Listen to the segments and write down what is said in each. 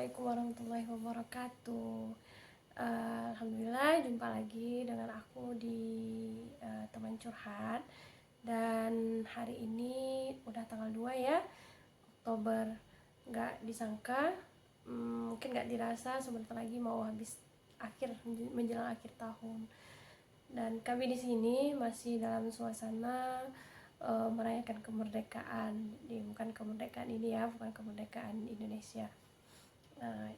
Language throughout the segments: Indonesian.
Assalamualaikum warahmatullahi wabarakatuh. Alhamdulillah jumpa lagi dengan aku di teman curhat. Dan hari ini udah tanggal 2 ya Oktober. Gak disangka, mungkin gak dirasa sebentar lagi mau habis menjelang akhir tahun. Dan kami di sini masih dalam suasana merayakan kemerdekaan. Bukan kemerdekaan ini ya, bukan kemerdekaan Indonesia.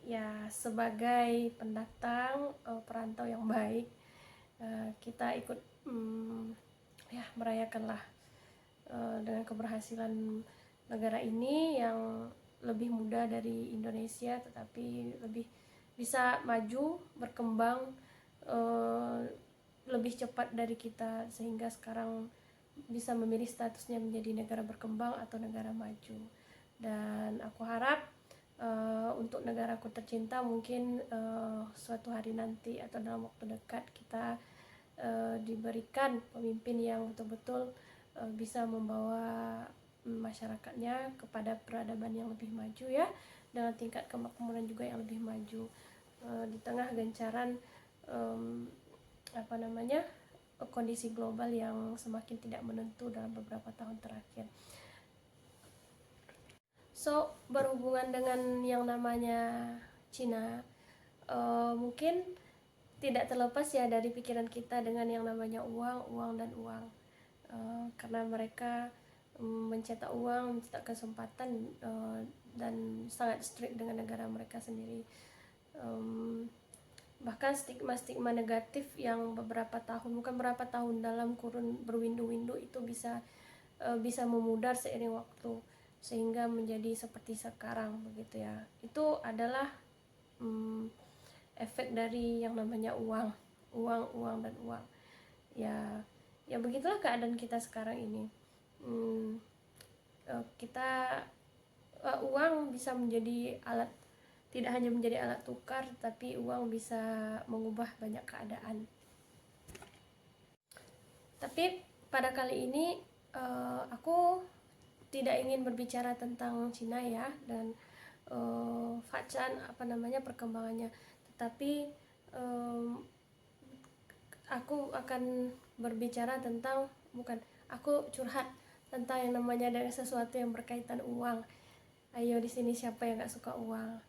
Ya sebagai pendatang, perantau yang baik, kita ikut ya merayakanlah dengan keberhasilan negara ini yang lebih muda dari Indonesia, tetapi lebih bisa maju, berkembang lebih cepat dari kita, sehingga sekarang bisa memilih statusnya menjadi negara berkembang atau negara maju. Dan aku harap untuk negaraku tercinta mungkin suatu hari nanti atau dalam waktu dekat kita diberikan pemimpin yang betul-betul bisa membawa masyarakatnya kepada peradaban yang lebih maju ya, dengan tingkat kemakmuran juga yang lebih maju di tengah gencaran kondisi global yang semakin tidak menentu dalam beberapa tahun terakhir. So, berhubungan dengan yang namanya Cina, mungkin tidak terlepas ya dari pikiran kita dengan yang namanya uang dan uang. Karena mereka mencetak uang, mencetak kesempatan, dan sangat strict dengan negara mereka sendiri. Bahkan stigma-stigma negatif yang beberapa tahun dalam kurun berwindu-windu itu bisa memudar seiring waktu, sehingga menjadi seperti sekarang begitu ya. Itu adalah efek dari yang namanya uang dan uang. Ya begitulah keadaan kita sekarang ini. Uang bisa menjadi alat, tidak hanya menjadi alat tukar, tapi uang bisa mengubah banyak keadaan. Tapi pada kali ini aku tidak ingin berbicara tentang Cina ya, dan perkembangannya, tetapi aku akan berbicara tentang, aku curhat tentang yang namanya dari sesuatu yang berkaitan uang. Ayo di sini siapa yang gak suka uang?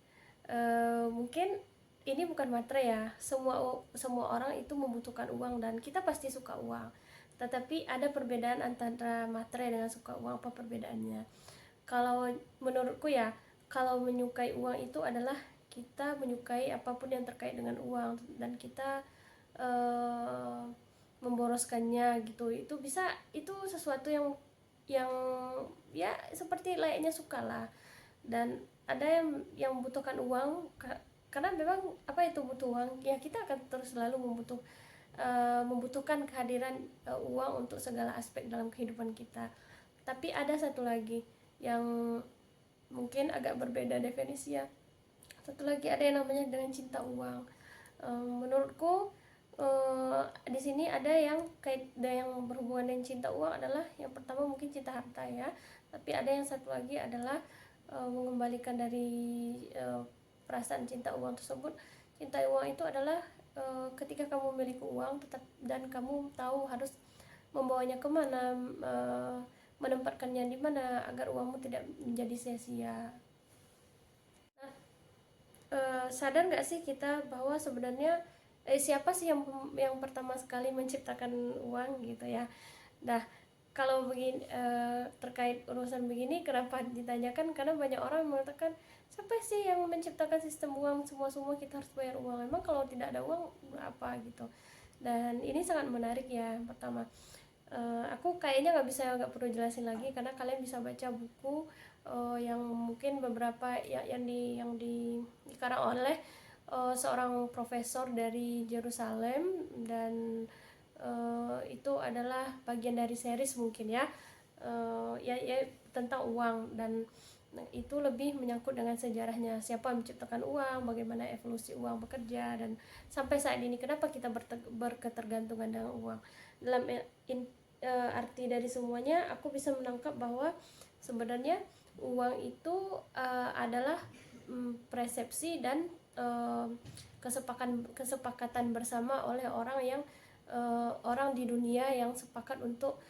Mungkin ini bukan matre ya, semua orang itu membutuhkan uang dan kita pasti suka uang. Tetapi ada perbedaan antara matre dengan suka uang. Apa perbedaannya? Kalau menurutku ya, kalau menyukai uang itu adalah kita menyukai apapun yang terkait dengan uang dan kita memboroskannya gitu. Itu sesuatu yang ya seperti layaknya suka lah. Dan ada yang membutuhkan uang karena memang butuh uang ya, kita akan terus selalu membutuhkan kehadiran uang untuk segala aspek dalam kehidupan kita. Tapi ada satu lagi yang mungkin agak berbeda definisinya. Satu lagi ada yang namanya dengan cinta uang. Menurutku di sini ada yang berhubungan dengan cinta uang adalah yang pertama mungkin cinta harta ya. Tapi ada yang satu lagi adalah mengembalikan dari perasaan cinta uang tersebut. Cinta uang itu adalah ketika kamu memiliki uang dan kamu tahu harus membawanya kemana, menempatkannya di mana agar uangmu tidak menjadi sia-sia. Nah, sadar nggak sih kita bahwa sebenarnya siapa sih yang pertama sekali menciptakan uang gitu ya? Nah, kalau begini terkait urusan begini kenapa ditanyakan, karena banyak orang mengatakan siapa sih yang menciptakan sistem uang, semua kita harus bayar uang, emang kalau tidak ada uang apa gitu. Dan ini sangat menarik ya. Pertama, aku kayaknya nggak perlu jelasin lagi karena kalian bisa baca buku yang mungkin beberapa yang dikarang oleh seorang profesor dari Yerusalem, dan itu adalah bagian dari series mungkin ya, ya tentang uang, dan itu lebih menyangkut dengan sejarahnya, siapa yang menciptakan uang, bagaimana evolusi uang bekerja, dan sampai saat ini kenapa kita berketergantungan dengan uang. Dalam arti dari semuanya, aku bisa menangkap bahwa sebenarnya uang itu adalah persepsi dan kesepakatan bersama oleh orang di dunia yang sepakat untuk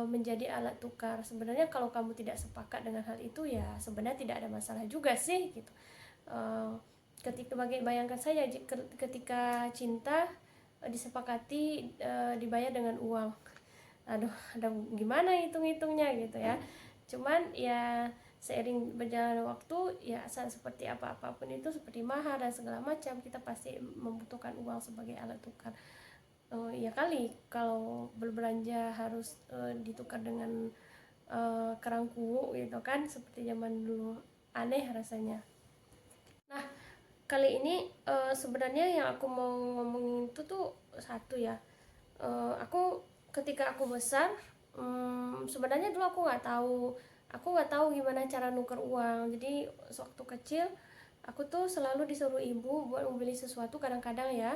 menjadi alat tukar. Sebenarnya kalau kamu tidak sepakat dengan hal itu, ya sebenarnya tidak ada masalah juga sih gitu. Ketika bayangkan saja ketika cinta disepakati dibayar dengan uang, aduh, ada gimana hitung-hitungnya gitu ya. Cuman ya seiring berjalan waktu, ya seperti apapun itu, seperti mahar dan segala macam, kita pasti membutuhkan uang sebagai alat tukar. Ya kali kalau berbelanja harus ditukar dengan kerangku gitu kan, seperti zaman dulu, aneh rasanya. Nah, kali ini sebenarnya yang aku mau ngomongin itu tuh satu ya. Aku ketika aku besar, sebenarnya dulu aku nggak tahu gimana cara nuker uang. Jadi waktu kecil aku tuh selalu disuruh ibu buat membeli sesuatu, kadang-kadang ya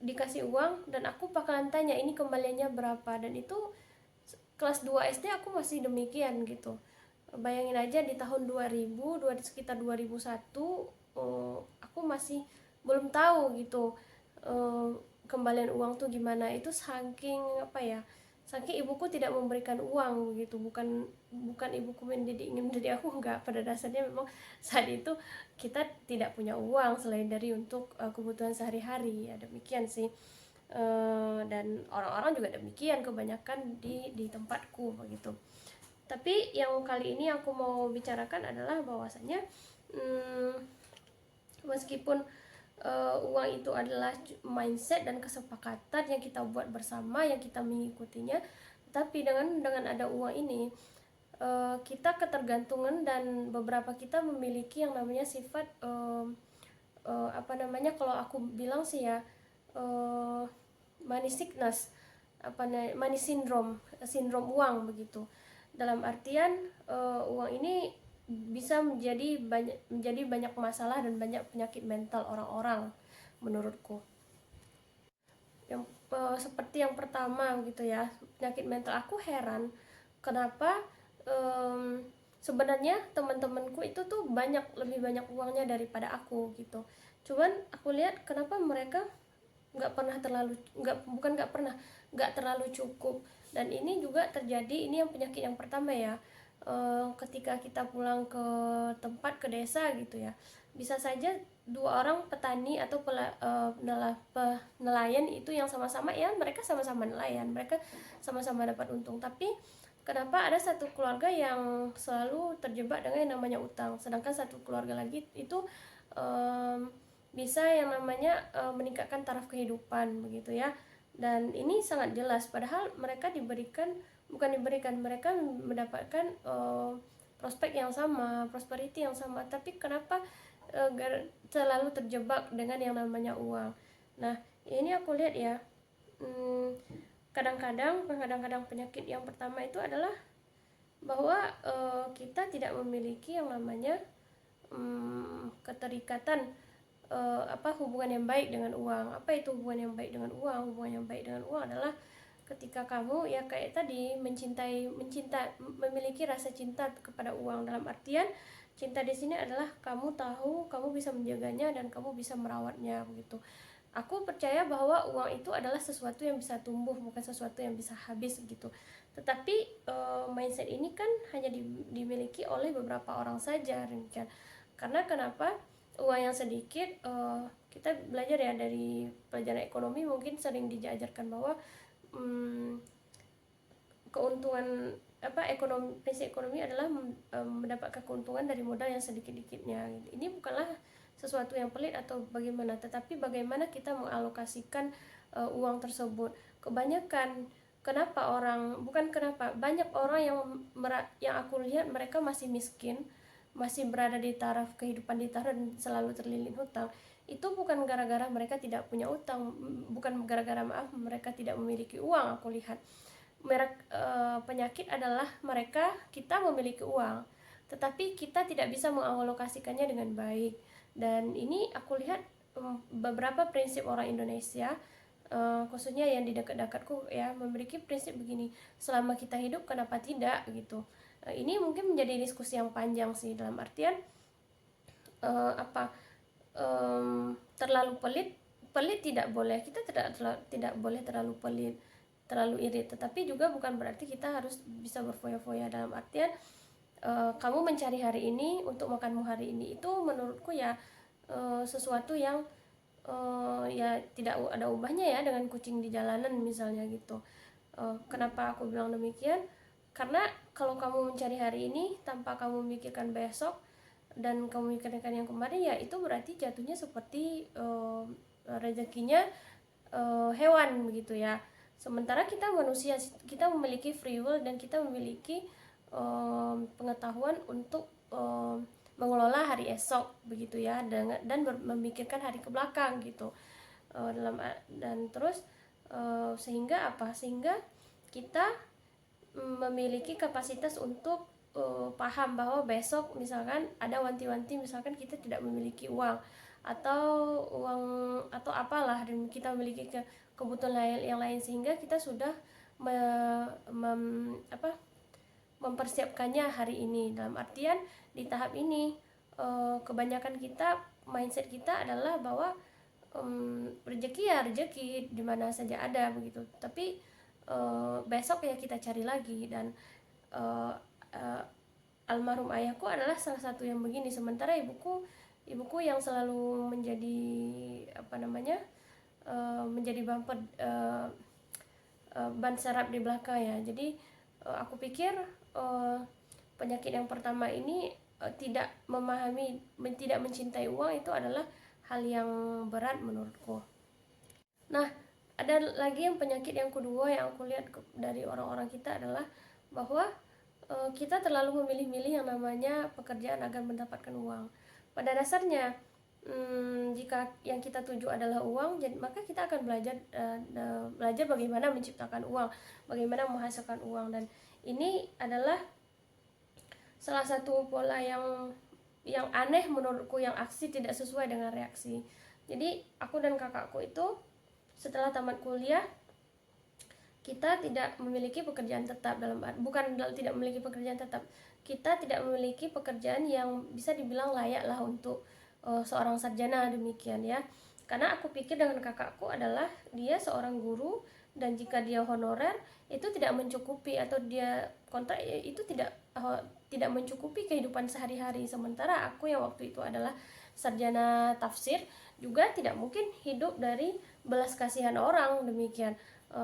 dikasih uang dan aku bakalan tanya ini kembaliannya berapa, dan itu kelas 2 SD aku masih demikian gitu. Bayangin aja di tahun 2000, sekitar 2001, aku masih belum tahu gitu kembalian uang tuh gimana. Itu saking saking ibuku tidak memberikan uang gitu. Bukan ibuku ingin mendidik aku, enggak. Pada dasarnya memang saat itu kita tidak punya uang selain dari untuk kebutuhan sehari-hari, ya demikian sih. Dan orang-orang juga demikian kebanyakan di tempatku begitu. Tapi yang kali ini aku mau bicarakan adalah bahwasanya meskipun uang itu adalah mindset dan kesepakatan yang kita buat bersama, yang kita mengikutinya, tapi dengan ada uang ini kita ketergantungan, dan beberapa kita memiliki yang namanya sifat kalau aku bilang sih ya, money sickness, money syndrome, sindrom uang begitu. Dalam artian uang ini bisa menjadi banyak masalah dan banyak penyakit mental orang-orang menurutku. Yang seperti yang pertama gitu ya, penyakit mental. Aku heran kenapa sebenarnya teman-temanku itu tuh lebih banyak uangnya daripada aku gitu. Cuman aku lihat kenapa mereka nggak terlalu cukup. Dan ini juga terjadi, ini yang penyakit yang pertama ya, ketika kita pulang ke tempat, ke desa gitu ya, bisa saja dua orang petani atau nelayan itu yang sama-sama, ya mereka sama-sama nelayan, mereka sama-sama dapat untung, tapi kenapa ada satu keluarga yang selalu terjebak dengan yang namanya utang, sedangkan satu keluarga lagi itu bisa yang namanya meningkatkan taraf kehidupan begitu ya. Dan ini sangat jelas, padahal mereka mereka mendapatkan prospek yang sama, prosperity yang sama, tapi kenapa selalu terjebak dengan yang namanya uang. Nah, ini aku lihat ya, kadang-kadang penyakit yang pertama itu adalah bahwa kita tidak memiliki yang namanya keterikatan hubungan yang baik dengan uang. Apa itu hubungan yang baik dengan uang? Hubungan yang baik dengan uang adalah ketika kamu ya kayak tadi memiliki rasa cinta kepada uang. Dalam artian cinta di sini adalah kamu tahu kamu bisa menjaganya dan kamu bisa merawatnya begitu. Aku percaya bahwa uang itu adalah sesuatu yang bisa tumbuh, bukan sesuatu yang bisa habis gitu. Tetapi mindset ini kan hanya dimiliki oleh beberapa orang saja, demikian. Karena kenapa? Uang yang sedikit, kita belajar ya dari pelajaran ekonomi, mungkin sering diajarkan bahwa keuntungan prinsip ekonomi adalah mendapatkan keuntungan dari modal yang sedikit-dikitnya. Ini bukanlah sesuatu yang pelit atau bagaimana, tetapi bagaimana kita mengalokasikan uang tersebut. Kebanyakan banyak orang yang aku lihat mereka masih miskin, masih berada di taraf kehidupan di taraf dan selalu terlilit hutang. Itu bukan gara-gara mereka tidak punya utang, bukan gara-gara mereka tidak memiliki uang. Aku lihat penyakit adalah kita memiliki uang, tetapi kita tidak bisa mengalokasikannya dengan baik. Dan ini aku lihat beberapa prinsip orang Indonesia, khususnya yang di dekat-dekatku ya, memiliki prinsip begini: selama kita hidup kenapa tidak gitu. Ini mungkin menjadi diskusi yang panjang sih, dalam artian terlalu pelit tidak boleh, kita tidak boleh terlalu pelit, terlalu irit, tetapi juga bukan berarti kita harus bisa berfoya-foya, dalam artian kamu mencari hari ini untuk makanmu hari ini, itu menurutku ya sesuatu yang ya tidak ada ubahnya ya dengan kucing di jalanan misalnya gitu. Kenapa aku bilang demikian? Karena kalau kamu mencari hari ini tanpa kamu memikirkan besok dan kamu memikirkan yang kemarin, ya itu berarti jatuhnya seperti rezekinya hewan begitu ya. Sementara kita manusia, kita memiliki free will dan kita memiliki pengetahuan untuk mengelola hari esok begitu ya, dan memikirkan hari ke belakang gitu. Dan terus sehingga kita memiliki kapasitas untuk paham bahwa besok misalkan ada wanti-wanti, misalkan kita tidak memiliki uang atau apalah, dan kita memiliki kebutuhan yang lain, sehingga kita sudah mempersiapkannya hari ini. Dalam artian di tahap ini kebanyakan kita, mindset kita adalah bahwa rezeki ya rezeki di mana saja ada begitu, tapi besok ya kita cari lagi. Dan almarhum ayahku adalah salah satu yang begini, sementara ibuku yang selalu menjadi menjadi bumper ban serap di belakang ya. Jadi aku pikir penyakit yang pertama ini tidak memahami, tidak mencintai uang, itu adalah hal yang berat menurutku. Nah, ada lagi yang penyakit yang kedua yang aku lihat dari orang-orang kita adalah bahwa kita terlalu memilih-milih yang namanya pekerjaan agar mendapatkan uang. Pada dasarnya jika yang kita tuju adalah uang, maka kita akan belajar bagaimana menciptakan uang, bagaimana menghasilkan uang. Dan ini adalah salah satu pola yang aneh menurutku, yang aksi tidak sesuai dengan reaksi. Jadi aku dan kakakku itu setelah tamat kuliah, kita tidak memiliki pekerjaan tetap, bukan tidak memiliki pekerjaan tetap, kita tidak memiliki pekerjaan yang bisa dibilang layak lah untuk seorang sarjana, demikian ya. Karena aku pikir dengan kakakku adalah dia seorang guru, dan jika dia honorer itu tidak mencukupi, atau dia kontrak itu tidak mencukupi kehidupan sehari-hari. Sementara aku yang waktu itu adalah sarjana tafsir juga tidak mungkin hidup dari belas kasihan orang, demikian.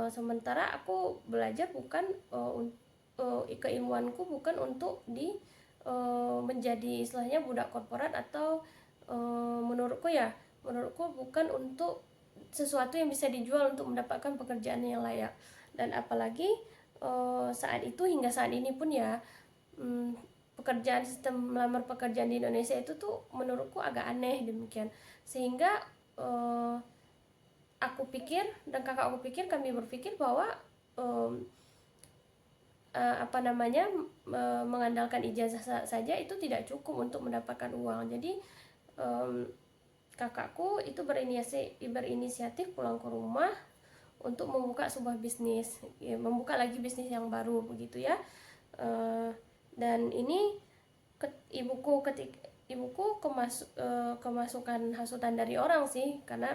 Sementara aku belajar bukan keilmuanku bukan untuk menjadi istilahnya budak korporat, atau menurutku bukan untuk sesuatu yang bisa dijual untuk mendapatkan pekerjaan yang layak. Dan apalagi hingga saat ini pun ya, pekerjaan, sistem melamar pekerjaan di Indonesia itu tuh menurutku agak aneh, demikian. Sehingga aku pikir dan kakak aku pikir, kami berpikir bahwa mengandalkan ijazah saja itu tidak cukup untuk mendapatkan uang. Jadi kakakku itu berinisiatif pulang ke rumah untuk membuka sebuah bisnis, membuka lagi bisnis yang baru begitu ya. Dan ini ibuku kemasukan hasutan dari orang sih, karena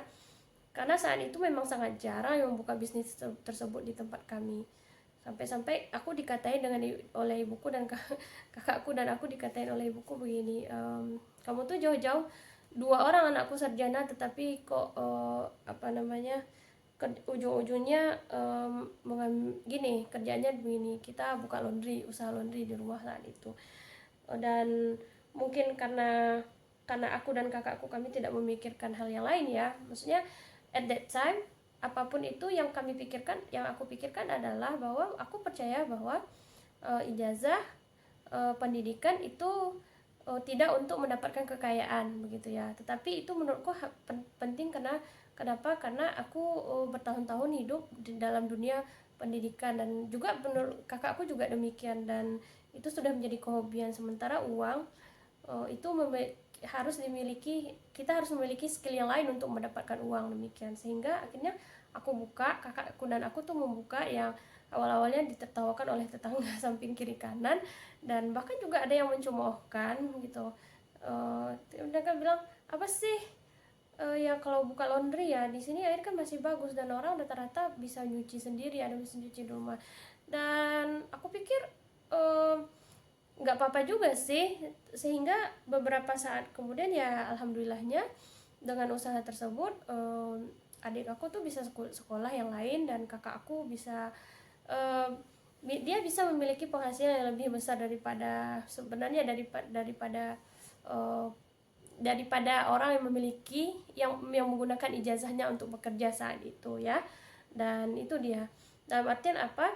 saat itu memang sangat jarang yang membuka bisnis tersebut di tempat kami. Sampai aku dikatain oleh ibuku dan kakakku, dan aku dikatain oleh ibuku begini, kamu tuh jauh-jauh, 2 orang anakku sarjana, tetapi kok ujung-ujungnya gini, kerjanya begini, kita buka usaha laundry di rumah saat itu. Dan mungkin karena aku dan kakakku, kami tidak memikirkan hal yang lain ya, maksudnya at that time apapun itu yang aku pikirkan adalah bahwa aku percaya bahwa ijazah pendidikan itu tidak untuk mendapatkan kekayaan begitu ya, tetapi itu menurutku penting. Kenapa? Karena aku bertahun-tahun hidup di dalam dunia pendidikan, dan juga menurut kakakku juga demikian, dan itu sudah menjadi kehobian. Sementara uang itu kita harus memiliki skill yang lain untuk mendapatkan uang, demikian. Sehingga akhirnya kakakku dan aku tuh membuka yang awal-awalnya ditertawakan oleh tetangga samping kiri kanan, dan bahkan juga ada yang mencemoohkan gitu. Mereka bilang, apa sih, ya kalau buka laundry ya di sini air kan masih bagus dan orang rata-rata bisa nyuci sendiri, ada mesin cuci di rumah. Dan aku pikir nggak apa-apa juga sih, sehingga beberapa saat kemudian ya alhamdulillahnya dengan usaha tersebut adik aku tuh bisa sekolah yang lain, dan kakak aku bisa dia bisa memiliki penghasilan yang lebih besar daripada sebenarnya daripada uh, daripada orang yang memiliki yang menggunakan ijazahnya untuk bekerja saat itu ya. Dan itu dia, dalam artian apa,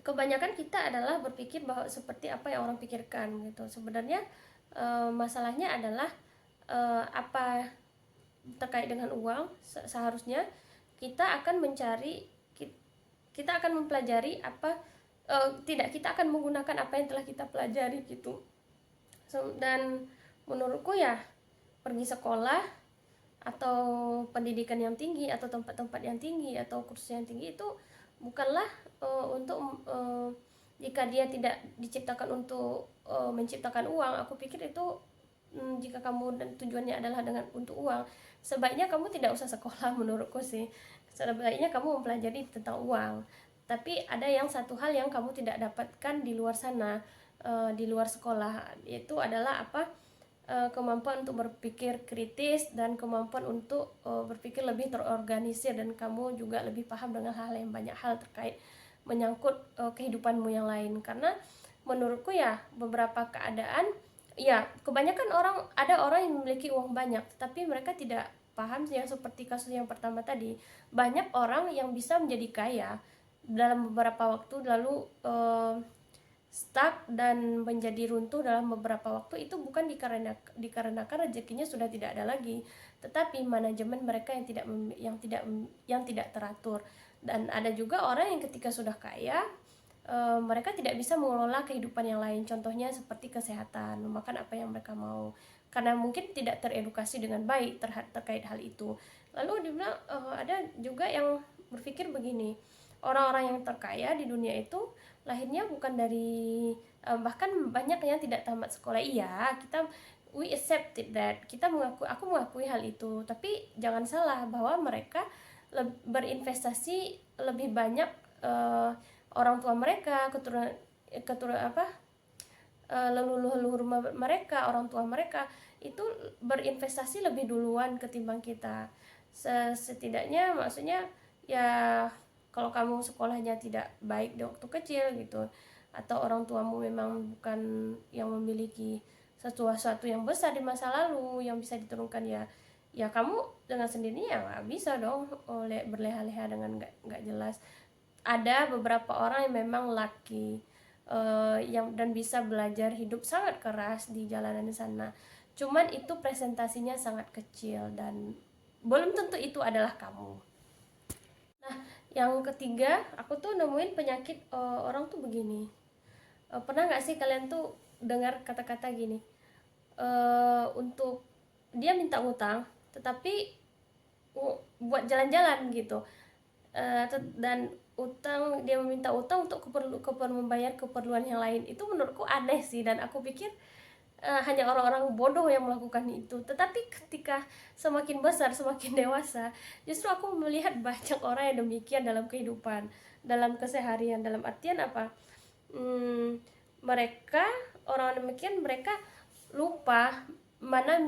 kebanyakan kita adalah berpikir bahwa seperti apa yang orang pikirkan gitu. Sebenarnya masalahnya adalah apa terkait dengan uang. Seharusnya kita akan mencari, kita akan mempelajari apa, tidak, kita akan menggunakan apa yang telah kita pelajari gitu. Dan menurutku ya, pergi sekolah atau pendidikan yang tinggi atau tempat-tempat yang tinggi atau kursus yang tinggi itu bukanlah untuk jika dia tidak diciptakan untuk menciptakan uang. Aku pikir itu jika kamu dan tujuannya adalah untuk uang, sebaiknya kamu tidak usah sekolah menurutku sih. Sebaiknya kamu mempelajari tentang uang. Tapi ada yang satu hal yang kamu tidak dapatkan di luar sana, di luar sekolah, itu adalah apa, kemampuan untuk berpikir kritis dan kemampuan untuk berpikir lebih terorganisir, dan kamu juga lebih paham dengan hal yang banyak hal terkait menyangkut kehidupanmu yang lain. Karena menurutku ya, beberapa keadaan ya, kebanyakan orang, ada orang yang memiliki uang banyak tapi mereka tidak paham, yang seperti kasus yang pertama tadi. Banyak orang yang bisa menjadi kaya dalam beberapa waktu lalu stuck dan menjadi runtuh dalam beberapa waktu. Itu bukan dikarenakan rezekinya sudah tidak ada lagi, tetapi manajemen mereka yang tidak teratur. Dan ada juga orang yang ketika sudah kaya, mereka tidak bisa mengelola kehidupan yang lain, contohnya seperti kesehatan, memakan apa yang mereka mau, karena mungkin tidak teredukasi dengan baik terkait hal itu. Lalu dibilang ada juga yang berpikir begini, orang-orang yang terkaya di dunia itu lahirnya bukan dari bahkan banyak yang tidak tamat sekolah. Iya, we accepted that, aku mengakui hal itu, tapi jangan salah bahwa mereka berinvestasi lebih banyak, orang tua mereka, keturunan apa, leluhur mereka, orang tua mereka itu berinvestasi lebih duluan ketimbang kita. Setidaknya maksudnya ya, kalau kamu sekolahnya tidak baik di waktu kecil gitu, atau orang tuamu memang bukan yang memiliki sesuatu yang besar di masa lalu yang bisa diturunkan, ya kamu dengan sendirinya nggak bisa dong berleha-leha dengan nggak jelas. Ada beberapa orang yang memang lucky, dan bisa belajar hidup sangat keras di jalanan di sana, cuman itu presentasinya sangat kecil dan belum tentu itu adalah kamu. Nah, yang ketiga, aku tuh nemuin penyakit orang tuh begini. Pernah nggak sih kalian tuh dengar kata-kata gini, untuk dia minta utang tetapi buat jalan-jalan gitu, dan dia meminta utang untuk membayar keperluan yang lain. Itu menurutku aneh sih, dan aku pikir hanya orang-orang bodoh yang melakukan itu. Tetapi ketika semakin besar, semakin dewasa, justru aku melihat banyak orang yang demikian dalam kehidupan, dalam keseharian. Dalam artian apa, mereka, orang demikian, mereka lupa mana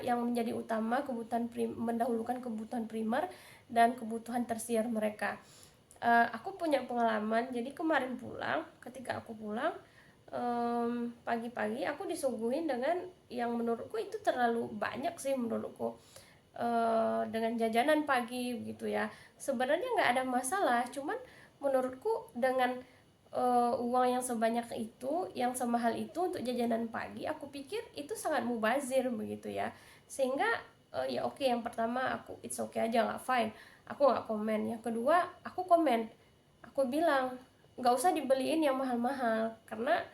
yang menjadi utama, mendahulukan kebutuhan primer dan kebutuhan tersier mereka. Aku punya pengalaman. Jadi kemarin ketika aku pulang pagi-pagi, aku disuguhin dengan yang menurutku itu terlalu banyak sih menurutku, dengan jajanan pagi gitu ya. Sebenarnya nggak ada masalah, cuman menurutku dengan uang yang sebanyak itu, yang semahal itu untuk jajanan pagi, aku pikir itu sangat mubazir begitu ya. Sehingga ya oke, yang pertama it's okay aja, nggak fine, aku nggak komen. Yang kedua, aku komen, aku bilang nggak usah dibeliin yang mahal-mahal, karena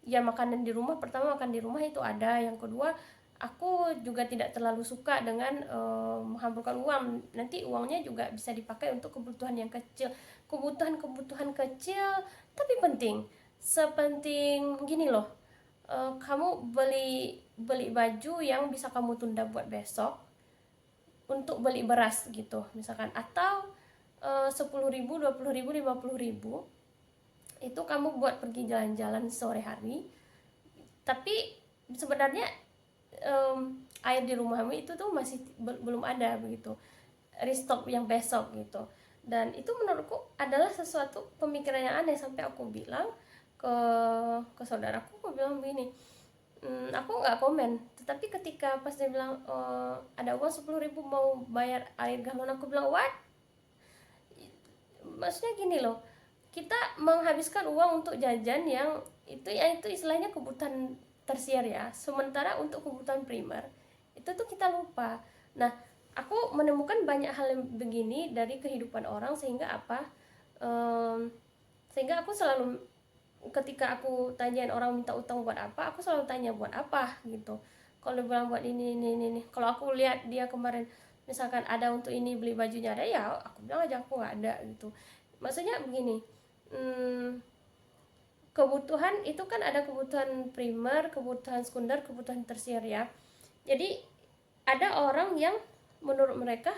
ya makanan di rumah, pertama makan di rumah itu ada, yang kedua aku juga tidak terlalu suka dengan menghamburkan uang. Nanti uangnya juga bisa dipakai untuk kebutuhan yang kecil, kebutuhan kecil tapi penting. Sepenting gini loh, kamu beli baju yang bisa kamu tunda buat besok, untuk beli beras gitu misalkan, atau 10.000, 20.000, 50.000 itu kamu buat pergi jalan-jalan sore hari. Tapi sebenarnya air di rumahmu itu tuh masih belum ada begitu, restock yang besok gitu. Dan itu menurutku adalah sesuatu pemikiran yang aneh, sampai aku bilang ke saudaraku, aku bilang begini, aku nggak komen, tetapi ketika pas dia bilang ada uang 10.000 mau bayar air galon, aku bilang what. Maksudnya gini loh, kita menghabiskan uang untuk jajan yang itu ya, itu istilahnya kebutuhan tersier ya, sementara untuk kebutuhan primer itu tuh kita lupa. Nah, aku menemukan banyak hal yang begini dari kehidupan orang, sehingga apa, sehingga aku selalu, ketika aku tanyain orang minta utang buat apa, aku selalu tanya buat apa gitu. Kalau dia bilang buat ini, kalau aku lihat dia kemarin misalkan ada untuk ini, beli bajunya ada, ya aku bilang aja aku nggak ada gitu. Maksudnya begini, kebutuhan itu kan ada kebutuhan primer, kebutuhan sekunder, kebutuhan tersier ya. Jadi ada orang yang menurut mereka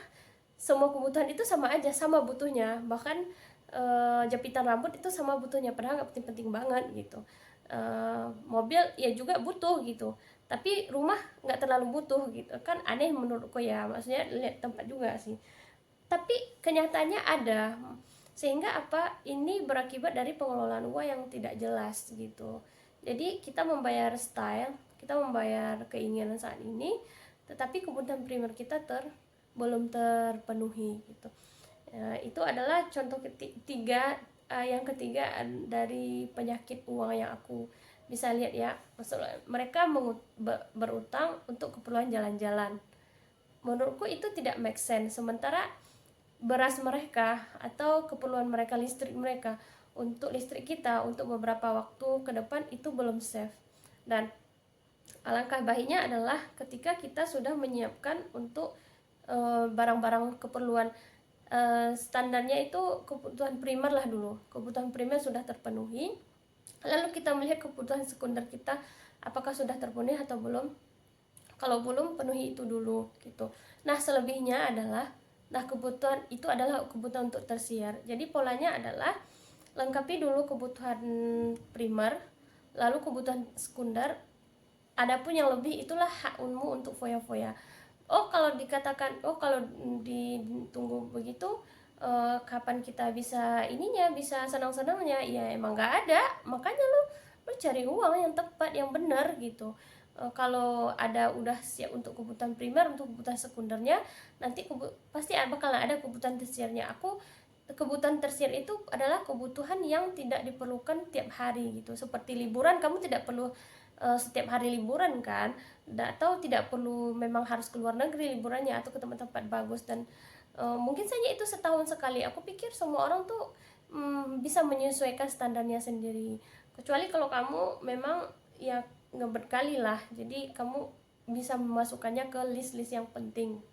semua kebutuhan itu sama aja, sama butuhnya, bahkan japitan rambut itu sama butuhnya, padahal nggak penting-penting banget gitu. Mobil ya juga butuh gitu, tapi rumah nggak terlalu butuh gitu kan, aneh menurutku ya. Maksudnya lihat tempat juga sih, tapi kenyataannya ada. Sehingga apa, ini berakibat dari pengelolaan uang yang tidak jelas gitu. Jadi kita membayar style, kita membayar keinginan saat ini, tetapi kebutuhan primer kita belum terpenuhi gitu. Itu adalah contoh ketiga, yang ketiga dari penyakit uang yang aku bisa lihat ya. Maksudnya mereka berutang untuk keperluan jalan-jalan. Menurutku itu tidak make sense. Sementara beras mereka atau keperluan mereka, listrik mereka, untuk listrik kita untuk beberapa waktu ke depan itu belum safe. Dan alangkah baiknya adalah ketika kita sudah menyiapkan untuk barang-barang keperluan, standarnya itu kebutuhan primer lah dulu. Kebutuhan primer sudah terpenuhi, lalu kita melihat kebutuhan sekunder kita apakah sudah terpenuhi atau belum. Kalau belum, penuhi itu dulu gitu. Nah, selebihnya adalah, kebutuhan itu adalah kebutuhan untuk tersier. Jadi polanya adalah lengkapi dulu kebutuhan primer, lalu kebutuhan sekunder. Adapun yang lebih itulah hakmu untuk foya-foya. Kalau dikatakan, kalau ditunggu begitu, kapan kita bisa ininya, bisa senang-senangnya, ya emang nggak ada. Makanya lu cari uang yang tepat, yang benar gitu. Kalau ada udah siap untuk kebutuhan primer, untuk kebutuhan sekundernya, nanti pasti bakalan ada kebutuhan tersiernya. Kebutuhan tersier itu adalah kebutuhan yang tidak diperlukan tiap hari gitu. Seperti liburan, kamu tidak perlu setiap hari liburan kan, atau tidak perlu memang harus keluar negeri liburannya atau ke tempat-tempat bagus. Dan mungkin saja itu setahun sekali. Aku pikir semua orang tuh bisa menyesuaikan standarnya sendiri, kecuali kalau kamu memang ya nggak berkali lah, jadi kamu bisa memasukkannya ke list-list yang penting.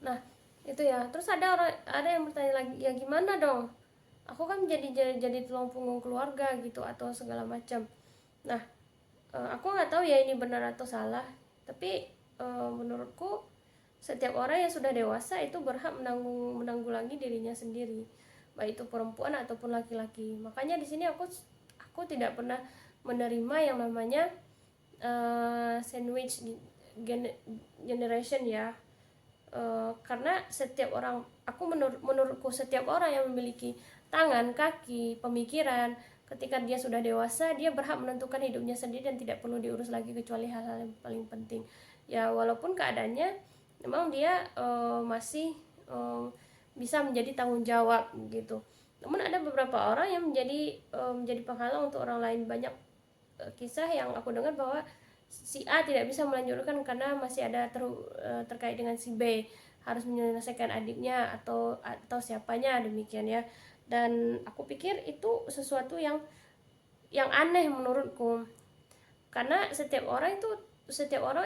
Nah itu ya. Terus ada yang bertanya lagi, ya gimana dong, aku kan jadi tulang punggung keluarga gitu atau segala macam. Nah, aku nggak tahu ya ini benar atau salah, tapi menurutku setiap orang yang sudah dewasa itu berhak menanggulangi dirinya sendiri, baik itu perempuan ataupun laki-laki. Makanya di sini aku tidak pernah menerima yang namanya sandwich generation ya. Karena setiap orang, menurutku setiap orang yang memiliki tangan, kaki, pemikiran, ketika dia sudah dewasa, dia berhak menentukan hidupnya sendiri dan tidak perlu diurus lagi kecuali hal-hal yang paling penting. Ya walaupun keadaannya memang dia masih bisa menjadi tanggung jawab gitu. Namun ada beberapa orang yang menjadi penghalang untuk orang lain. Banyak kisah yang aku dengar bahwa si A tidak bisa melanjutkan karena masih ada terkait dengan si B, harus menyelesaikan adiknya atau siapanya, demikian ya. Dan aku pikir itu sesuatu yang aneh menurutku. karena setiap orang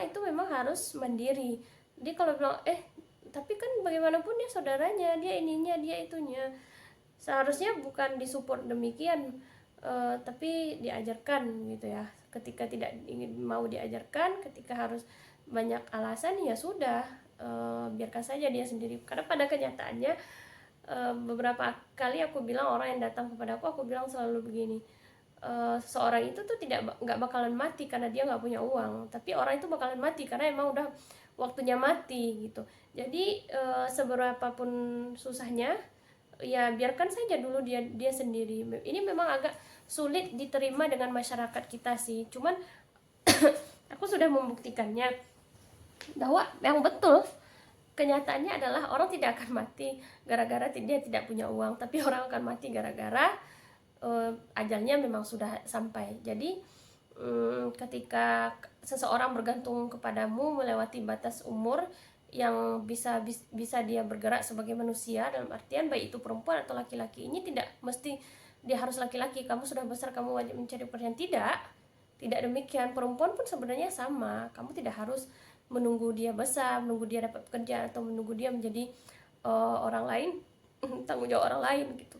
itu memang harus mandiri. Dia kalau bilang tapi kan bagaimanapun dia saudaranya, dia ininya, dia itunya, seharusnya bukan disupport demikian, tapi diajarkan gitu ya. Ketika tidak ingin mau diajarkan, ketika harus banyak alasan, ya sudah, biarkan saja dia sendiri. Karena pada kenyataannya beberapa kali aku bilang, orang yang datang kepada aku bilang selalu begini, seorang itu tuh nggak bakalan mati karena dia nggak punya uang, tapi orang itu bakalan mati karena emang udah waktunya mati gitu. Jadi seberapapun susahnya, ya biarkan saja dulu dia sendiri. Ini memang agak sulit diterima dengan masyarakat kita sih, cuman aku sudah membuktikannya bahwa yang betul kenyataannya adalah orang tidak akan mati gara-gara dia tidak punya uang, tapi orang akan mati gara-gara ajalnya memang sudah sampai. Jadi ketika seseorang bergantung kepadamu melewati batas umur yang bisa dia bergerak sebagai manusia, dalam artian baik itu perempuan atau laki-laki, ini tidak mesti dia harus laki-laki, kamu sudah besar kamu wajib mencari pekerjaan, tidak demikian. Perempuan pun sebenarnya sama, kamu tidak harus menunggu dia besar, menunggu dia dapat pekerjaan, atau menunggu dia menjadi orang lain tanggung jawab orang lain gitu.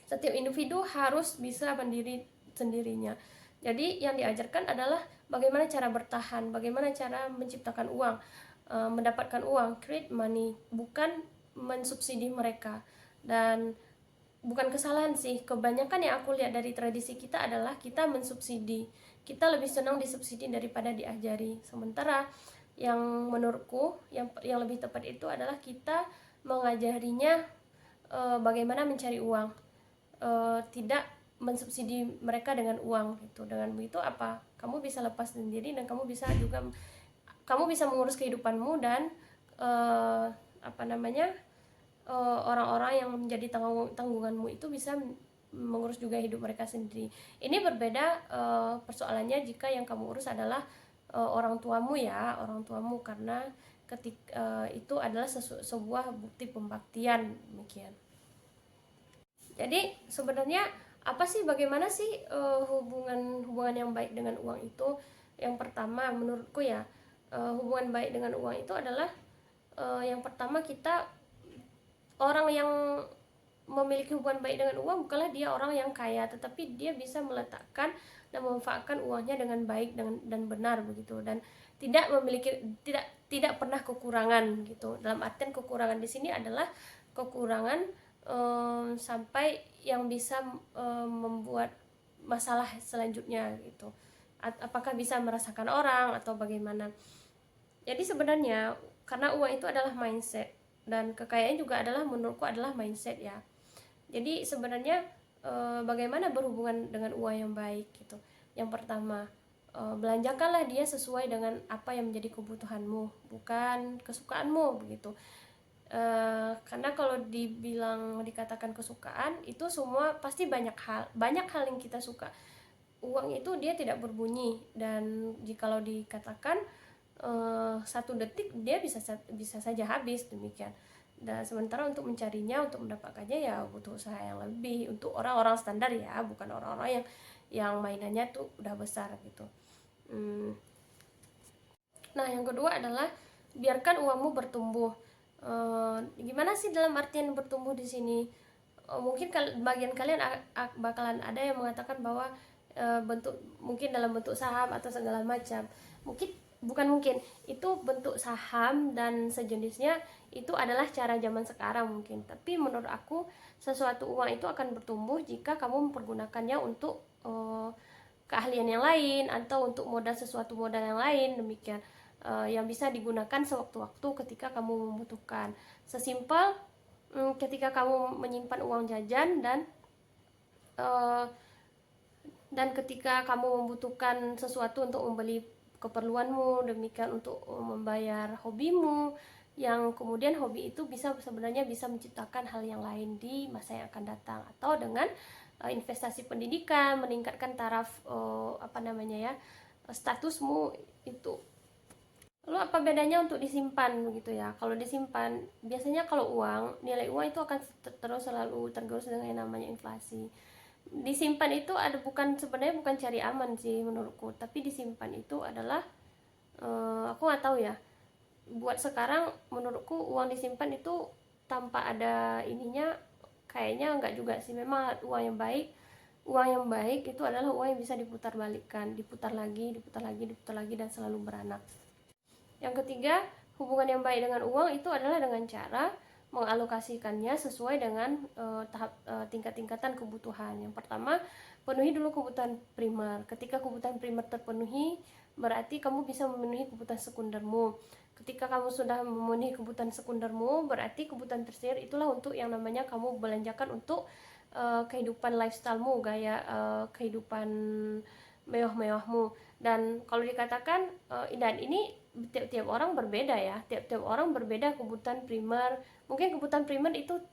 Setiap individu harus bisa mandiri sendirinya. Jadi yang diajarkan adalah bagaimana cara bertahan, bagaimana cara menciptakan uang, mendapatkan uang, create money, bukan mensubsidi mereka. Dan bukan kesalahan sih, kebanyakan yang aku lihat dari tradisi kita adalah kita mensubsidi. Kita lebih senang disubsidi daripada diajari. Sementara yang menurutku yang lebih tepat itu adalah kita mengajarinya bagaimana mencari uang, tidak mensubsidi mereka dengan uang gitu. Dengan begitu kamu bisa lepas sendiri, dan kamu bisa mengurus kehidupanmu, dan orang-orang yang menjadi tanggunganmu itu bisa mengurus juga hidup mereka sendiri. Ini berbeda persoalannya jika yang kamu urus adalah orang tuamu, karena itu adalah sebuah bukti pembaktian, demikian. Jadi sebenarnya bagaimana sih hubungan yang baik dengan uang itu? Yang pertama menurutku ya, hubungan baik dengan uang itu adalah yang pertama, orang yang memiliki hubungan baik dengan uang bukanlah dia orang yang kaya, tetapi dia bisa meletakkan dan memanfaatkan uangnya dengan baik dan benar begitu, dan tidak pernah kekurangan gitu. Dalam artian kekurangan di sini adalah kekurangan sampai yang bisa membuat masalah selanjutnya gitu. Apakah bisa merasakan orang atau bagaimana. Jadi sebenarnya karena uang itu adalah mindset, dan kekayaan juga menurutku adalah mindset ya. Jadi sebenarnya bagaimana berhubungan dengan uang yang baik gitu. Yang pertama, belanjakanlah dia sesuai dengan apa yang menjadi kebutuhanmu, bukan kesukaanmu begitu. Karena kalau dikatakan kesukaan itu semua pasti banyak hal yang kita suka. Uang itu dia tidak berbunyi, dan jikalau dikatakan 1 detik dia bisa saja habis, demikian. Dan sementara untuk mencarinya, untuk mendapatkannya ya butuh usaha yang lebih, untuk orang-orang standar ya, bukan orang-orang yang mainannya tuh udah besar gitu. Nah yang kedua adalah biarkan uangmu bertumbuh. Gimana sih dalam artian bertumbuh di sini? Mungkin bagian kalian bakalan ada yang mengatakan bahwa mungkin dalam bentuk saham atau segala macam. Bukan itu bentuk saham dan sejenisnya, itu adalah cara zaman sekarang mungkin. Tapi menurut aku sesuatu uang itu akan bertumbuh jika kamu mempergunakannya untuk keahlian yang lain, atau untuk sesuatu modal yang lain, demikian, yang bisa digunakan sewaktu-waktu ketika kamu membutuhkan. Sesimpel ketika kamu menyimpan uang jajan, dan ketika kamu membutuhkan sesuatu untuk membeli keperluanmu, demikian untuk membayar hobimu, yang kemudian hobi itu sebenarnya bisa menciptakan hal yang lain di masa yang akan datang, atau dengan investasi pendidikan, meningkatkan taraf statusmu itu. Lalu apa bedanya untuk disimpan begitu ya? Kalau disimpan, biasanya kalau nilai uang itu akan terus selalu tergerus dengan yang namanya inflasi. disimpan itu ada, sebenarnya bukan cari aman sih menurutku, tapi disimpan itu adalah aku nggak tahu ya, buat sekarang menurutku uang disimpan itu tanpa ada ininya kayaknya enggak juga sih. Memang uang yang baik itu adalah uang yang bisa diputar balikkan, diputar lagi dan selalu beranak. Yang ketiga, hubungan yang baik dengan uang itu adalah dengan cara mengalokasikannya sesuai dengan tingkat-tingkatan kebutuhan. Yang pertama, penuhi dulu kebutuhan primer. Ketika kebutuhan primer terpenuhi, berarti kamu bisa memenuhi kebutuhan sekundermu. Ketika kamu sudah memenuhi kebutuhan sekundermu, berarti kebutuhan tersier itulah untuk yang namanya kamu belanjakan untuk kehidupan lifestylemu, gaya kehidupan mewah-mewahmu. Dan kalau dikatakan dan ini tiap-tiap orang berbeda ya, tiap-tiap orang berbeda kebutuhan primer. Mungkin kebutuhan primer itu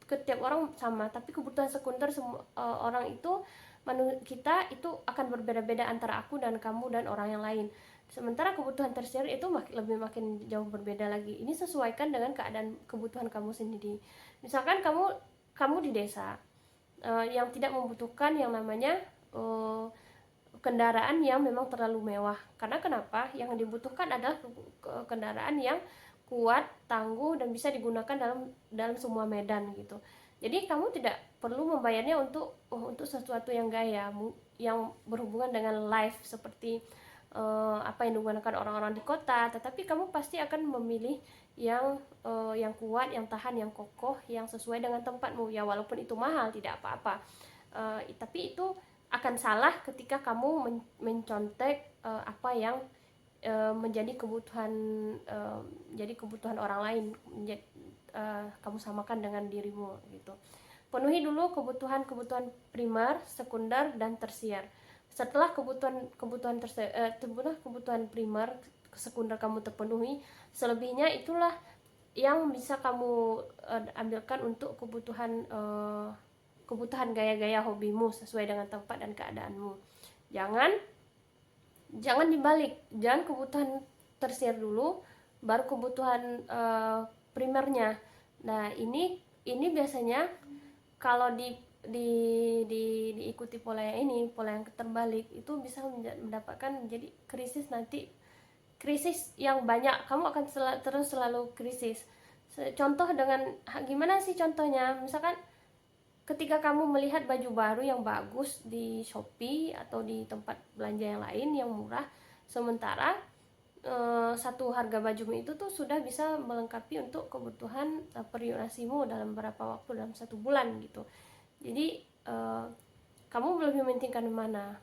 ke tiap orang sama, tapi kebutuhan sekunder orang itu, kita itu akan berbeda-beda antara aku dan kamu dan orang yang lain. Sementara kebutuhan tersier itu makin jauh berbeda lagi. Ini sesuaikan dengan keadaan kebutuhan kamu sendiri. Misalkan kamu di desa yang tidak membutuhkan yang namanya kendaraan yang memang terlalu mewah. Karena kenapa? Yang dibutuhkan adalah kendaraan yang kuat, tangguh, dan bisa digunakan dalam semua medan gitu. Jadi kamu tidak perlu membayarnya untuk sesuatu yang gaya, yang berhubungan dengan life seperti apa yang digunakan orang-orang di kota. Tetapi kamu pasti akan memilih yang kuat, yang tahan, yang kokoh, yang sesuai dengan tempatmu. Ya walaupun itu mahal tidak apa-apa. Tapi itu akan salah ketika kamu mencontek apa yang menjadi kebutuhan orang lain, kamu samakan dengan dirimu gitu. Penuhi dulu kebutuhan primer, sekunder, dan tersier. Setelah kebutuhan primer, sekunder kamu terpenuhi, selebihnya itulah yang bisa kamu ambilkan untuk kebutuhan gaya-gaya hobimu sesuai dengan tempat dan keadaanmu. Jangan dibalik, jangan kebutuhan tersier dulu baru kebutuhan primernya. Nah, ini biasanya kalau diikuti pola yang terbalik, itu bisa mendapatkan menjadi krisis yang banyak. Kamu akan selalu krisis. Contoh dengan gimana sih contohnya? Misalkan ketika kamu melihat baju baru yang bagus di Shopee atau di tempat belanja yang lain yang murah, sementara satu harga bajumu itu tuh sudah bisa melengkapi untuk kebutuhan periodasimu dalam beberapa waktu, dalam 1 bulan gitu. Jadi kamu lebih mementingkan mana?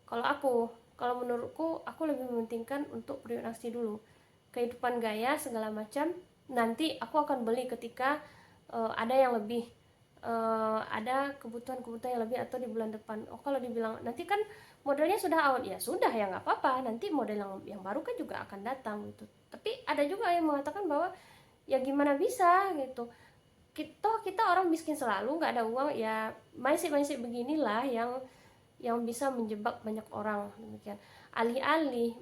Kalau menurutku, aku lebih mementingkan untuk periodasi dulu. Kehidupan gaya segala macam nanti aku akan beli ketika ada yang lebih, ada kebutuhan yang lebih, atau di bulan depan. Kalau dibilang nanti kan modelnya sudah out, ya sudah, ya nggak apa-apa, nanti model yang baru kan juga akan datang gitu. Tapi ada juga yang mengatakan bahwa ya gimana bisa gitu, kita orang miskin selalu, nggak ada uang, ya mindset beginilah yang bisa menjebak banyak orang. Demikian, alih-alih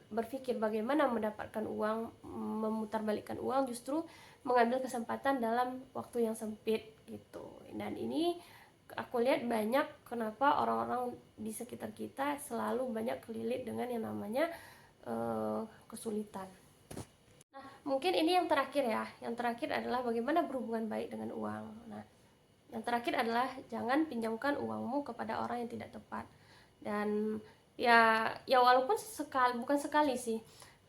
berpikir bagaimana mendapatkan uang, memutarbalikkan uang, justru mengambil kesempatan dalam waktu yang sempit gitu. Dan ini aku lihat banyak kenapa orang-orang di sekitar kita selalu banyak kelilit dengan yang namanya kesulitan. Nah, mungkin ini yang terakhir ya. Yang terakhir adalah bagaimana berhubungan baik dengan uang. Nah, yang terakhir adalah jangan pinjamkan uangmu kepada orang yang tidak tepat. Dan ya walaupun bukan sekali sih,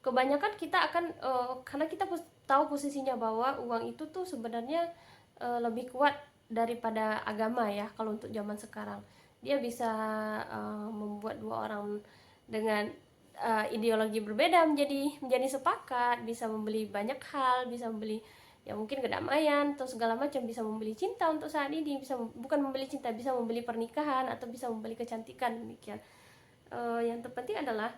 kebanyakan kita akan karena kita tahu posisinya bahwa uang itu tuh sebenarnya lebih kuat daripada agama ya. Kalau untuk zaman sekarang, dia bisa membuat dua orang dengan ideologi berbeda menjadi sepakat, bisa membeli banyak hal, bisa membeli ya mungkin kedamaian atau segala macam, bisa membeli cinta untuk saat ini, bukan membeli cinta, bisa membeli pernikahan atau bisa membeli kecantikan. Demikian. Yang terpenting adalah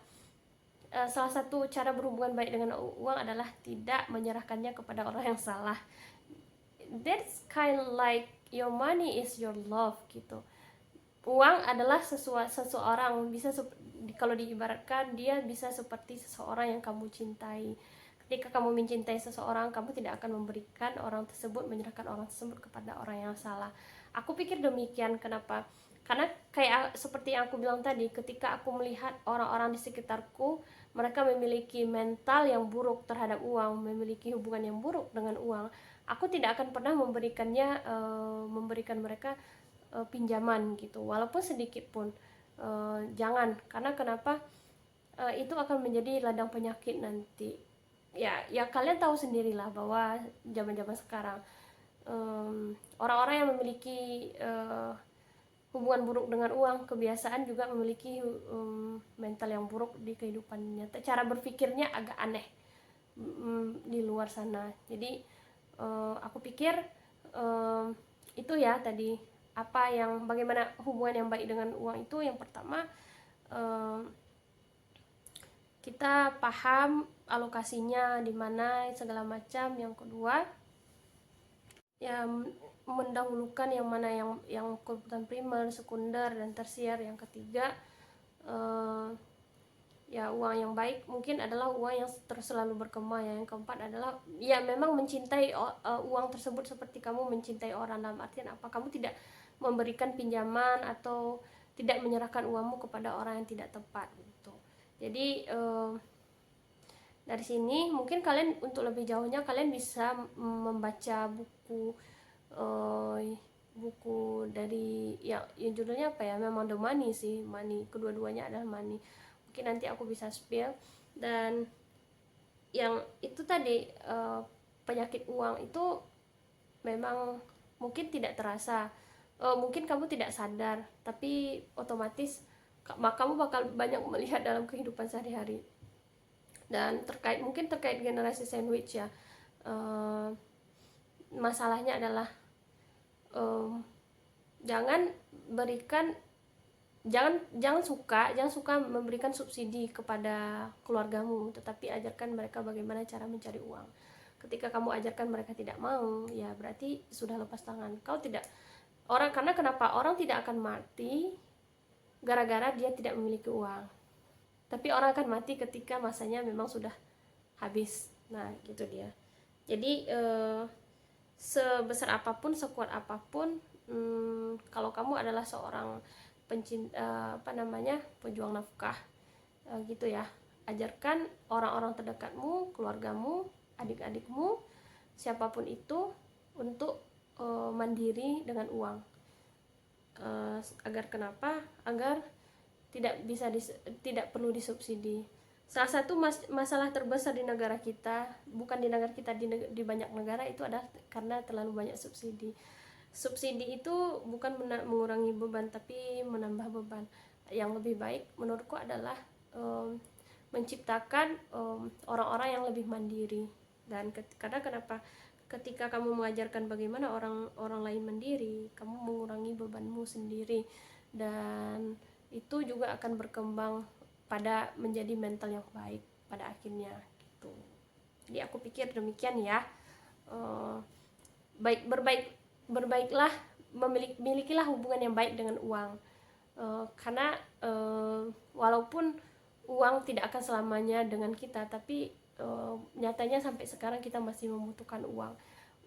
salah satu cara berhubungan baik dengan uang adalah tidak menyerahkannya kepada orang yang salah. That's kind of like your money is your love gitu. Uang adalah seseorang, bisa kalau diibaratkan dia bisa seperti seseorang yang kamu cintai. Ketika kamu mencintai seseorang, kamu tidak akan memberikan orang tersebut, menyerahkan orang tersebut kepada orang yang salah. Aku pikir demikian. Kenapa? Karena kayak seperti yang aku bilang tadi, ketika aku melihat orang-orang di sekitarku, mereka memiliki mental yang buruk terhadap uang, memiliki hubungan yang buruk dengan uang, aku tidak akan pernah memberikan mereka pinjaman gitu, walaupun sedikit pun. Jangan, karena kenapa? Itu akan menjadi ladang penyakit nanti. Ya kalian tahu sendirilah bahwa zaman-zaman sekarang orang-orang yang memiliki hubungan buruk dengan uang, kebiasaan juga memiliki mental yang buruk di kehidupannya. Cara berpikirnya agak aneh di luar sana. Jadi aku pikir itu ya tadi, bagaimana hubungan yang baik dengan uang itu. Yang pertama, kita paham alokasinya di mana segala macam. Yang kedua, ya mendahulukan yang mana yang kebutuhan primer, sekunder, dan tersier. Yang ketiga, ya uang yang baik mungkin adalah uang yang terus selalu berkembang. Yang keempat adalah ya memang mencintai uang tersebut seperti kamu mencintai orang, dalam artian apa? Kamu tidak memberikan pinjaman atau tidak menyerahkan uangmu kepada orang yang tidak tepat gitu. Jadi dari sini mungkin kalian untuk lebih jauhnya kalian bisa membaca buku dari yang judulnya apa ya, memang The Money sih, Money, kedua-duanya adalah money. Mungkin nanti aku bisa spill. Dan yang itu tadi, penyakit uang itu memang mungkin tidak terasa, mungkin kamu tidak sadar, tapi otomatis kamu bakal banyak melihat dalam kehidupan sehari-hari. Dan mungkin terkait generasi sandwich ya, masalahnya adalah jangan suka memberikan subsidi kepada keluargamu, tetapi ajarkan mereka bagaimana cara mencari uang. Ketika kamu ajarkan mereka tidak mau, ya berarti sudah lepas tangan. Karena kenapa orang tidak akan mati gara-gara dia tidak memiliki uang, tapi orang akan mati ketika masanya memang sudah habis. Nah gitu dia. Jadi sebesar apapun, sekuat apapun, kalau kamu adalah seorang pejuang nafkah gitu ya, ajarkan orang-orang terdekatmu, keluargamu, adik-adikmu, siapapun itu untuk mandiri dengan uang. Agar kenapa? Agar tidak perlu disubsidi. Salah satu masalah terbesar di negara kita, bukan di negara kita, di banyak negara, itu adalah karena terlalu banyak subsidi. Subsidi itu bukan mengurangi beban, tapi menambah beban. Yang lebih baik menurutku adalah menciptakan orang-orang yang lebih mandiri. Dan karena kenapa? Ketika kamu mengajarkan bagaimana orang lain mandiri, kamu mengurangi bebanmu sendiri, dan itu juga akan berkembang pada menjadi mental yang baik pada akhirnya gitu. Jadi aku pikir demikian ya. Berbaiklah, milikilah hubungan yang baik dengan uang. Karena walaupun uang tidak akan selamanya dengan kita, tapi nyatanya sampai sekarang kita masih membutuhkan uang,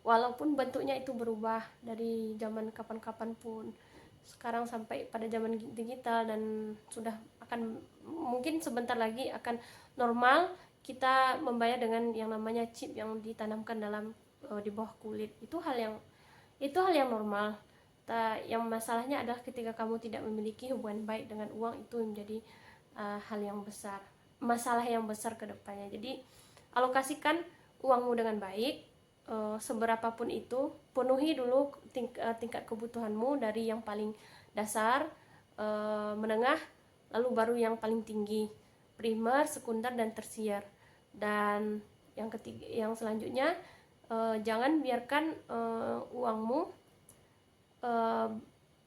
walaupun bentuknya itu berubah dari zaman kapan-kapan pun, sekarang sampai pada zaman digital, dan sudah akan mungkin sebentar lagi akan normal kita membayar dengan yang namanya chip yang ditanamkan di bawah kulit. Itu hal yang normal. Yang masalahnya adalah ketika kamu tidak memiliki hubungan baik dengan uang, itu menjadi hal yang besar, masalah yang besar ke depannya. Jadi alokasikan uangmu dengan baik, seberapapun itu. Penuhi dulu tingkat kebutuhanmu dari yang paling dasar, menengah, lalu baru yang paling tinggi, primer, sekunder, dan tersier. Dan yang selanjutnya, jangan biarkan uangmu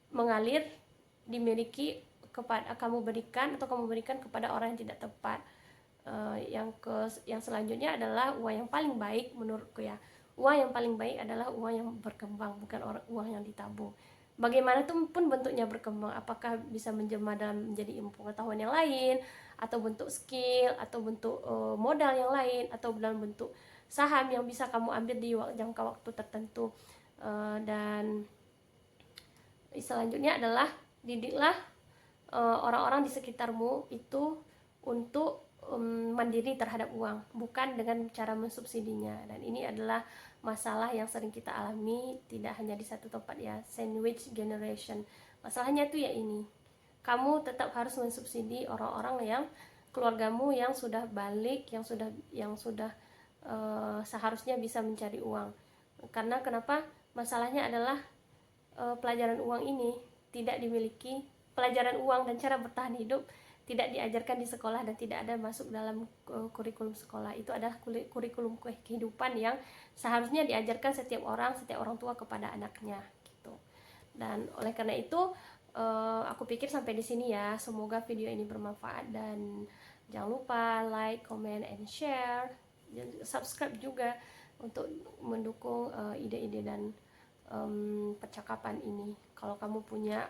mengalir, dimiliki kamu berikan kepada orang yang tidak tepat. Yang selanjutnya adalah uang yang paling baik menurutku ya. Uang yang paling baik adalah uang yang berkembang, bukan uang yang ditabung. Bagaimanapun pun bentuknya berkembang, apakah bisa menjelma dalam menjadi ilmu pengetahuan yang lain, atau bentuk skill, atau bentuk modal yang lain, atau dalam bentuk saham yang bisa kamu ambil di jangka waktu tertentu. Dan selanjutnya adalah didiklah orang-orang di sekitarmu itu untuk mandiri terhadap uang, bukan dengan cara mensubsidinya. Dan ini adalah masalah yang sering kita alami, tidak hanya di satu tempat ya, sandwich generation. Masalahnya tuh ya ini, kamu tetap harus mensubsidi orang-orang yang keluargamu yang sudah balik, yang sudah seharusnya bisa mencari uang. Karena kenapa? Masalahnya adalah pelajaran uang ini tidak dimiliki, pelajaran uang dan cara bertahan hidup tidak diajarkan di sekolah dan tidak ada masuk dalam kurikulum sekolah. Itu adalah kurikulum kehidupan yang seharusnya diajarkan setiap orang tua kepada anaknya gitu. Dan oleh karena itu aku pikir sampai di sini ya. Semoga video ini bermanfaat dan jangan lupa like, comment, and share. Dan subscribe juga untuk mendukung ide-ide dan percakapan ini. Kalau kamu punya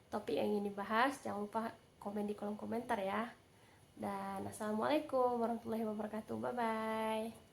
topik yang ingin dibahas, jangan lupa komen di kolom komentar ya. Dan assalamualaikum warahmatullahi wabarakatuh. Bye bye.